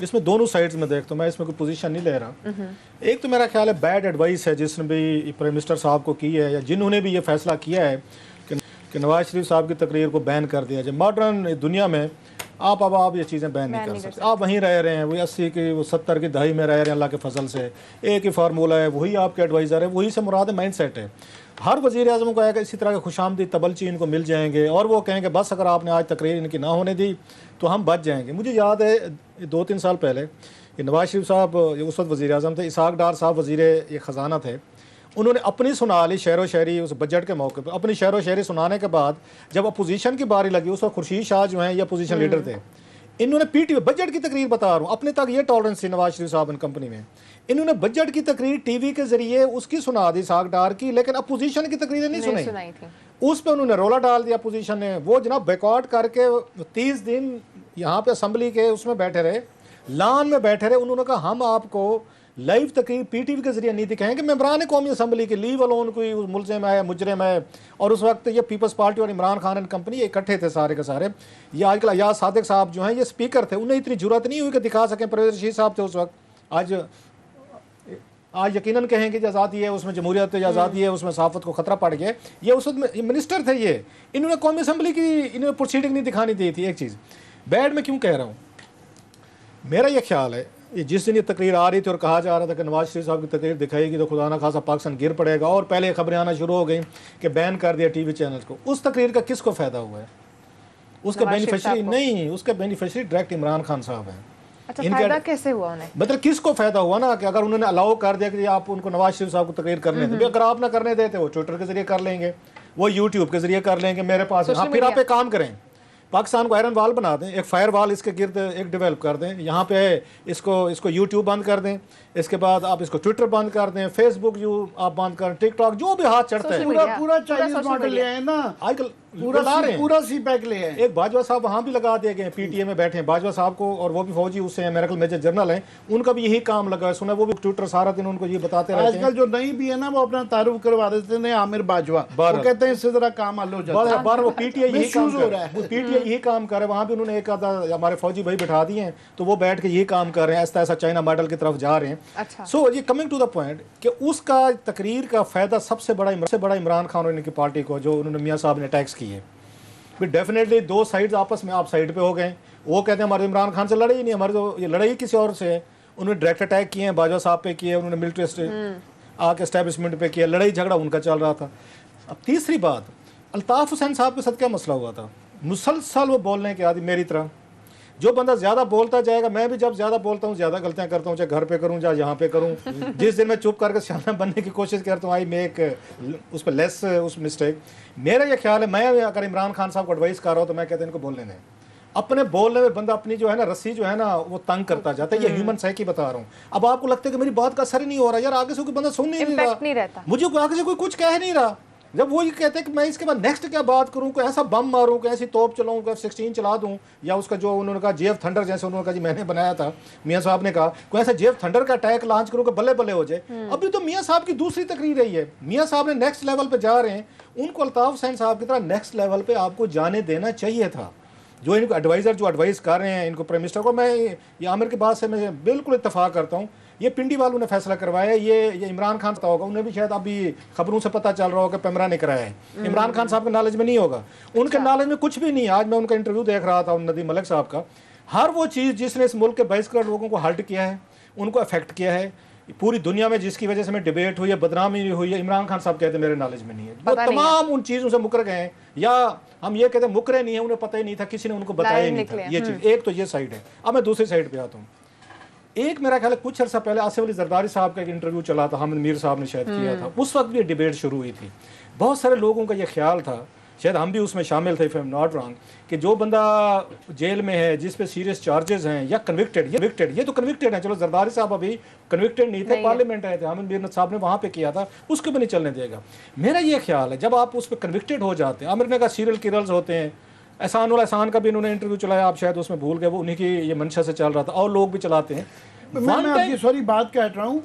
इसमें दोनों साइड्स में देखता हूँ, मैं इसमें कोई पोजीशन नहीं ले रहा। एक तो मेरा ख्याल है बैड एडवाइस है जिसने भी प्राइम मिनिस्टर साहब को की है या जिन्होंने भी ये फैसला किया है कि नवाज शरीफ साहब की तकरीर को बैन कर दिया जाए। मॉडर्न दुनिया में आप ये चीज़ें बैन नहीं कर सकते। आप वहीं रह रहे हैं, वही 80 की वो 70 की दहाई में रह रहे हैं अल्लाह के फजल से। एक ही फार्मूला है, वही आपके एडवाइज़र है, वही से मुराद माइंड सेट है। हर वज़ीर आज़म को आएगा इसी तरह के खुशामदी तबलची इनको मिल जाएंगे और वो कहेंगे बस अगर आपने आज तकरीर इनकी ना होने दी तो हम बच जाएंगे। मुझे याद है 2-3 साल पहले कि नवाज शरीफ साहब उस वक्त वज़ीर आज़म थे, इसहाक डार साहब वज़ीर ख़जाना थे, उन्होंने अपनी सुना ली शेर व शायरी उस बजट के मौके पर। अपनी शेर व शायरी सुनाने के बाद जब अपोजिशन की बारी लगी, उस वक्त खुर्शीद शाह जो हैं ये अपोजिशन लीडर थे, इन्होंने पीटीवी बजट की तकरीर बता रहा हूँ, अपने तक ये टॉलरेंस थी नवाज शरीफ साहब कंपनी में, इन्होंने बजट की तकरीर टीवी के जरिए उसकी सुना दी इसहाक डार की, लेकिन अपोजिशन की तकरीरें नहीं सुनाई थी। उस पर उन्होंने रोला डाल दिया अपोजिशन ने। वो जनाब बैकआउट करके 30 दिन यहाँ पे असम्बली के उसमें बैठे रहे, लान में बैठे रहे। उन्होंने कहा हम आपको लाइव तकरीर पीटीवी के जरिए नहीं दिखाएंगे। मेंबरान कौमी असम्बली के लीव अलोन कोई मुलजिम है, मुजरिम है, और उस वक्त ये पीपल्स पार्टी और इमरान खान एंड कंपनी इकट्ठे थे सारे के सारे। ये आजकल अयाज सादिक साहब जो हैं ये स्पीकर थे, उन्हें इतनी जरूरत नहीं हुई कि दिखा सकें। परवेज रशीद साहब थे उस वक्त। आज यकीनन कहेंगे कि आज़ादी है उसमें जमहूरियत है, आज़ादी है उसमें सहाफ़त को खतरा पड़ गया। ये उस वक्त मिनिस्टर थे, ये इन्होंने कौमी असम्बली की इन्होंने प्रोसीडिंग नहीं दिखानी दी थी। एक चीज़ बैड में क्यों कह रहा हूँ, मेरा ये ख्याल है ये जिस दिन ये तकरीर आ रही थी और कहा जा रहा था कि नवाज शरीफ साहब की तकरीर दिखाएगी तो खुदा ना खासा पाकिस्तान गिर पड़ेगा और पहले खबरें आना शुरू हो गई कि बैन कर दिया टीवी चैनल को, उस तकरीर का किसको फ़ायदा हुआ है? उसका बेनिफिशरी नहीं, उसका बेनिफिशरी डायरेक्ट इमरान खान साहब हैं। अच्छा, फायदा कैसे हुआ उन्हें? मतलब किसको फायदा हुआ ना कि अगर उन्होंने अलाउ कर दिया कि आप उनको नवाज शरीफ साहब को तकरीर करने दें, अगर आप ना करने देते वो ट्विटर के जरिए कर लेंगे, वो यूट्यूब के जरिए कर लेंगे, मेरे पास हाँ, फिर आप एक काम करें, पाकिस्तान को आयरन वाल बना दें, एक फायर वाल इसके गिर्द एक डेवलप कर दें। यहाँ पे इसको यूट्यूब बंद कर दें, इसके बाद आप इसको ट्विटर बंद कर दें, फेसबुक आप बंद करें, टिकटॉक जो भी हाथ चढ़ता है पूरा चाइनीज मॉडल ले आए ना, आजकल पूरा सी पैक ले आए। एक बाजवा साहब वहाँ भी लगा दिए गए, पीटीए में बैठे हैं बाजवा साहब को, और वो भी फौजी उससे हैं, मेडिकल मेजर जनरल हैं, उनका भी यही काम लगा है। सुना वो भी ट्विटर सारा दिन उनको ये बताते रहते हैं। आजकल जो नई भी है ना वो अपना तारुफ करवा देते हैं आमिर बाजवा, वो कहते हैं इससे जरा काम हल हो जाता है। बार वो पीटीए यही काम कर रहा है, पीटीए यही काम कर रहा है। वहाँ भी उन्होंने एक आधा हमारे फौजी भाई बैठा दिए हैं, तो वो बैठ के यही काम कर रहे हैं, ऐसा ऐसा चाइना मॉडल की तरफ जा रहे हैं। अच्छा, सो ये कमिंग टू द पॉइंट कि उसका तकरीर का फायदा सबसे बड़ा इमरान खान और इनकी पार्टी को, जो उन्होंने मियाँ साहब ने टैक्स किए। फिर डेफिनेटली दो साइड्स आपस में आप साइड पे हो गए। वो कहते हैं हमारे इमरान खान से लड़ाई नहीं, हमारी तो ये लड़ाई किसी और से है। उन्होंने डायरेक्ट अटैक किए हैं, बाजवा साहब पे किए, उन्होंने मिलिट्री आके एस्टेब्लिशमेंट पे किया, लड़ाई झगड़ा उनका चल रहा था। अब तीसरी बात, अल्ताफ़ हुसैन साहब के साथ क्या मसला हुआ था, मुसलसल वो बोलने के आदि मेरी तरह। जो बंदा ज़्यादा बोलता जाएगा, मैं भी जब ज़्यादा बोलता हूँ ज़्यादा गलतियाँ करता हूँ, चाहे घर पे करूँ चाहे यहाँ पे करूँ। जिस दिन मैं चुप करके सियाना बनने की कोशिश करता हूँ, आई मेक उस पर लेस उस मिस्टेक। मेरा ये ख्याल है, मैं अगर इमरान खान साहब को एडवाइस कर रहा हूँ तो मैं कहता हूँ इनको बोलने दें। अपने बोलने में बंदा अपनी जो है ना रस्सी जो है ना वो तंग करता जाता है। ये ह्यूमन साइकी बता रहा हूँ। अब आपको लगता है कि मेरी बात का असर ही नहीं हो रहा, यार आगे से कोई बंदा सुन नहीं रहा, मुझे आगे से कोई कुछ कह नहीं रहा। जब वो ये कहते हैं कि मैं इसके बाद नेक्स्ट क्या बात करूं, कोई ऐसा बम मारूं, कोई ऐसी तोप चलाऊं, कोई F-16 चला दूं, या उसका जो उन्होंने कहा जेफ थंडर, जैसे उन्होंने कहा जी मैंने बनाया था, मियाँ साहब ने कहा कोई ऐसा जेफ थंडर का अटैक लॉन्च करूं कि बल्ले बल्ले हो जाए। अभी तो मियाँ साहब की दूसरी तकरीर रही है, मियाँ साहब ने नेक्स्ट लेवल पे जा रहे हैं। उनको अल्ताफ़ हुसैन साहब की तरह नेक्स्ट लेवल पे आपको जाने देना चाहिए था। जो इनको एडवाइज़र जो एडवाइस कर रहे हैं इनको प्राइम मिनिस्टर को, मैं ये आमिर की बात से मैं बिल्कुल इत्तफाक करता हूँ। ये पिंडी वालों ने फैसला करवाया, ये इमरान खान का होगा, उन्हें भी शायद अभी खबरों से पता चल रहा होगा पैमरा ने कराया है। इमरान खान साहब के नॉलेज में नहीं होगा, उनके नॉलेज में कुछ भी नहीं। आज मैं उनका इंटरव्यू देख रहा था नदीम मलिक साहब का। हर वो चीज़ जिसने इस मुल्क के 22 करोड़ लोगों को हर्ट किया है, उनको अफेक्ट किया है, पूरी दुनिया में जिसकी वजह से हमें डिबेट हुई है, बदनामी हुई है, इमरान खान साहब कहते हैं मेरे नॉलेज में नहीं है। वो तमाम उन चीज़ों से मुकर गए हैं, या हम ये कहते हैं मुकरे नहीं है, उन्हें पता ही नहीं था, किसी ने उनको बताया ही नहीं था ये चीज़। एक तो ये साइड है। अब मैं दूसरी साइड पे आता हूँ। एक मेरा ख्याल है कुछ अर्सा पहले आसिफ अली जरदारी साहब का एक इंटरव्यू चला था, हामिद मीर साहब ने शायद किया था, उस वक्त भी डिबेट शुरू हुई थी। बहुत सारे लोगों का ये ख्याल था, शायद हम भी उसमें शामिल थे, if I am not wrong, कि जो बंदा जेल में है, जिस पे सीरियस चार्जेस हैं या कन्विक्टेड, ये तो कन्विक्टेड है, चलो जरदारी साहब अभी कन्विक्टेड नहीं थे, पार्लियामेंट आए थे, हामिद मीर साहब ने वहाँ पे किया था, उसको भी नहीं चलने देगा। मेरा ये ख्याल है जब आप उस पर कन्विक्टेड हो जाते हैं, आमिर ने कहा सीरियल किलर्स होते हैं, एहसान का भी इन्होंने इंटरव्यू चलाया, आप शायद उसमें भूल गए, वो उन्हीं की ये मंशा से चल रहा था, और लोग भी चलाते हैं। मैं आपकी सॉरी बात कह रहा हूँ,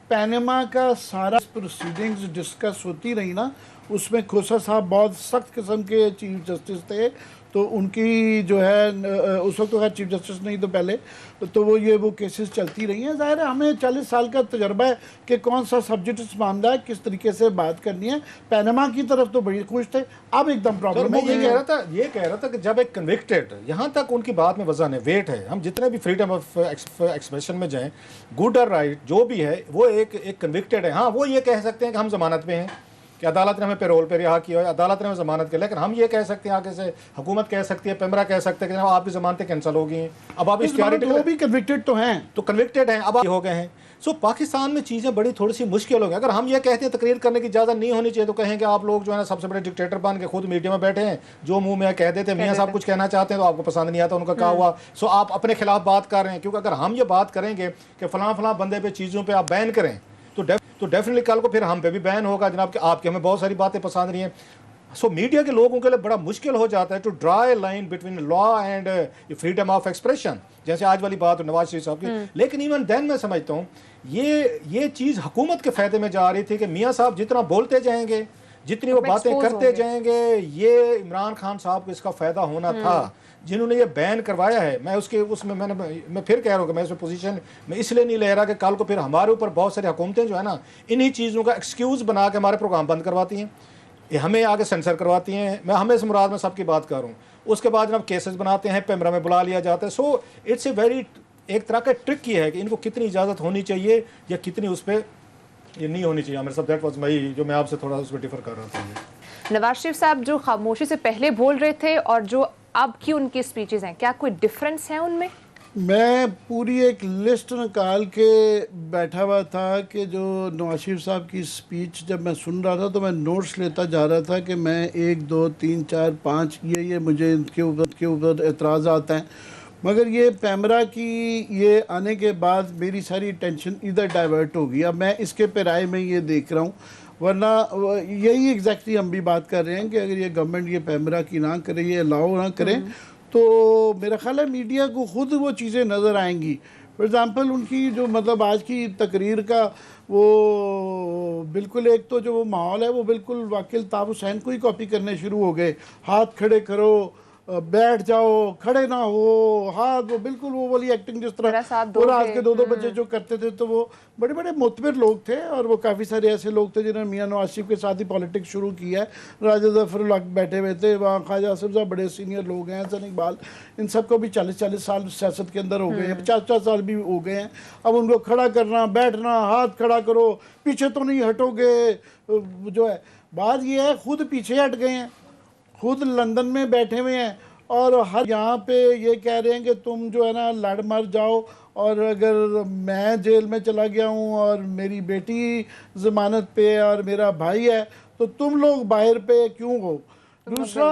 पैनमा का सारा प्रोसीडिंग्स डिस्कस होती रही ना, उसमें खोसा साहब बहुत सख्त किस्म के चीफ जस्टिस थे, तो उनकी जो है उस वक्त तो खैर चीफ जस्टिस नहीं तो पहले, तो वो केसेस चलती रही हैं। ज़ाहिर है हमें 40 साल का तजर्बा है कि कौन सा सब्जेक्ट मामला है, किस तरीके से बात करनी है। पैनामा की तरफ तो बड़ी खुश थे, अब एकदम प्रॉब्लम हो गई है। ये कह रहा था कि जब एक कन्विक्टेड, यहाँ तक उनकी बात में वजन है, वेट है, हम जितने भी फ्रीडम ऑफ एक्सप्रेशन में जाएं, गुड और राइट जो भी है, वो एक कन्विक्टेड है। हाँ, वो ये कह सकते हैं कि हम जमानत पे हैं, कि अदालत ने हमें पैरोल पे रिहा किया है, अदालत ने हमें जमानत की, लेकिन हम ये कह सकते हैं आगे से, हुकूमत कह सकती है, पेमरा कह सकते हैं कि आपकी जमानतें कैंसिल हो गई हैं, अब आप वो भी कन्विक्टेड तो हैं, तो कन्विक्टेड हैं, अब हो गए हैं। सो पाकिस्तान में चीज़ें बड़ी थोड़ी सी मुश्किल हो गई। अगर हम ये कहते हैं तकरीर करने की इजाज़त नहीं होनी चाहिए, तो कहेंगे आप लोग जो है ना सबसे बड़े डिक्टेटर बन के खुद मीडिया में बैठे हैं, जो मुंह में कह देते हैं, मियाँ साहब कुछ कहना चाहते हैं तो आपको पसंद नहीं आता उनका कहा हुआ, सो आप अपने खिलाफ बात कर रहे हैं। क्योंकि अगर हम ये बात करेंगे कि फलां फलां बंदे पे चीज़ों पर आप बैन करें, तो डेफिनेटली कल को फिर हम पे भी बैन होगा जनाब कि आपके हमें बहुत सारी बातें पसंद नहीं है। सो मीडिया के लोगों के लिए बड़ा मुश्किल हो जाता है to draw a line between law and freedom of expression, जैसे आज वाली बात नवाज शरीफ साहब की। लेकिन इवन देन मैं समझता हूँ ये चीज़ हुकूमत के फ़ायदे में जा रही थी कि मियाँ साहब जितना बोलते जाएंगे, जितनी वो बातें करते जाएंगे, ये इमरान खान साहब को इसका फ़ायदा होना था, जिन्होंने ये बैन करवाया है। मैं उसमें मैं फिर कह रहा हूँ कि मैं इस पोजीशन में इसलिए नहीं ले रहा कि कल को फिर हमारे ऊपर बहुत सारी हुकूमतें जो है ना इन्हीं चीज़ों का एक्सक्यूज़ बना के हमारे प्रोग्राम बंद करवाती हैं, ये हमें आगे सेंसर करवाती हैं। मैं हमें इस मुराद में सबकी बात कर रहा हूँ। उसके बाद जब केसेस बनाते हैं, पेमरा में बुला लिया जाता है। सो इट्स ए वेरी, एक तरह का ट्रिक ये है कि इनको कितनी इजाज़त होनी चाहिए या कितनी उस पर ये नहीं होनी चाहिए। मेरे साथ दैट वाज मई जो मैं आपसे थोड़ा उस पर डिफर कर रहा था। नवाज शरीफ साहब जो खामोशी से पहले बोल रहे थे और जो अब की उनकी स्पीचेस हैं, क्या कोई डिफरेंस है उनमें? मैं पूरी एक लिस्ट निकाल के बैठा हुआ था कि जो नवाज शरीफ साहब की स्पीच जब मैं सुन रहा था तो मैं नोट्स लेता जा रहा था कि मैं 1 2 3 4 5 ये मुझे इनके ऊपर एतराज़ आता है। मगर ये पैमरा की ये आने के बाद मेरी सारी टेंशन इधर डाइवर्ट हो गई। अब मैं इसके पेराए में ये देख रहा हूँ, वरना यही एग्जैक्टली हम भी बात कर रहे हैं कि अगर ये गवर्नमेंट ये पैमरा की ना करे, ये अलाउ ना करें, तो मेरा ख्याल है मीडिया को खुद वो चीज़ें नज़र आएंगी। फॉर एग्ज़ाम्पल उनकी जो मतलब आज की तकरीर का वो बिल्कुल एक तो जो वो माहौल है वो बिल्कुल वाकिल ताब हुसैन को ही कॉपी करने शुरू हो गए। हाथ खड़े करो, बैठ जाओ, खड़े ना हो, हाथ, वो बिल्कुल वो वाली एक्टिंग जिस तरह और आज के 2-2 बच्चे जो करते थे। तो वो बड़े बड़े मोतबर लोग थे और वो काफ़ी सारे ऐसे लोग थे जिन्होंने मियाँ नवाज शरीफ के साथ ही पॉलिटिक्स शुरू किया है। राजा ज़फ़रुल हक बैठे हुए थे वहाँ, ख्वाजा आसिफ साहब बड़े सीनियर लोग हैं, हसन इकबाल, इन सबको भी 40-40 साल सियासत के अंदर हो गए हैं, 50-50 साल भी हो गए हैं। अब उनको खड़ा करना, बैठना, हाथ खड़ा करो, पीछे तो नहीं हटोगे, जो है बात ये है खुद पीछे हट गए हैं, खुद लंदन में बैठे हुए हैं और हर यहाँ पे ये कह रहे हैं कि तुम जो है ना लड़ मर जाओ, और अगर मैं जेल में चला गया हूँ और मेरी बेटी ज़मानत पे और मेरा भाई है तो तुम लोग बाहर पे क्यों हो। दूसरा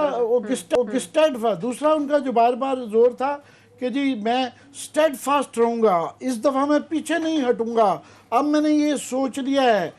स्टेडफास्ट, दूसरा उनका जो बार बार जोर था कि जी मैं स्टेडफास्ट रहूँगा, इस दफ़ा मैं पीछे नहीं हटूँगा, अब मैंने ये सोच लिया है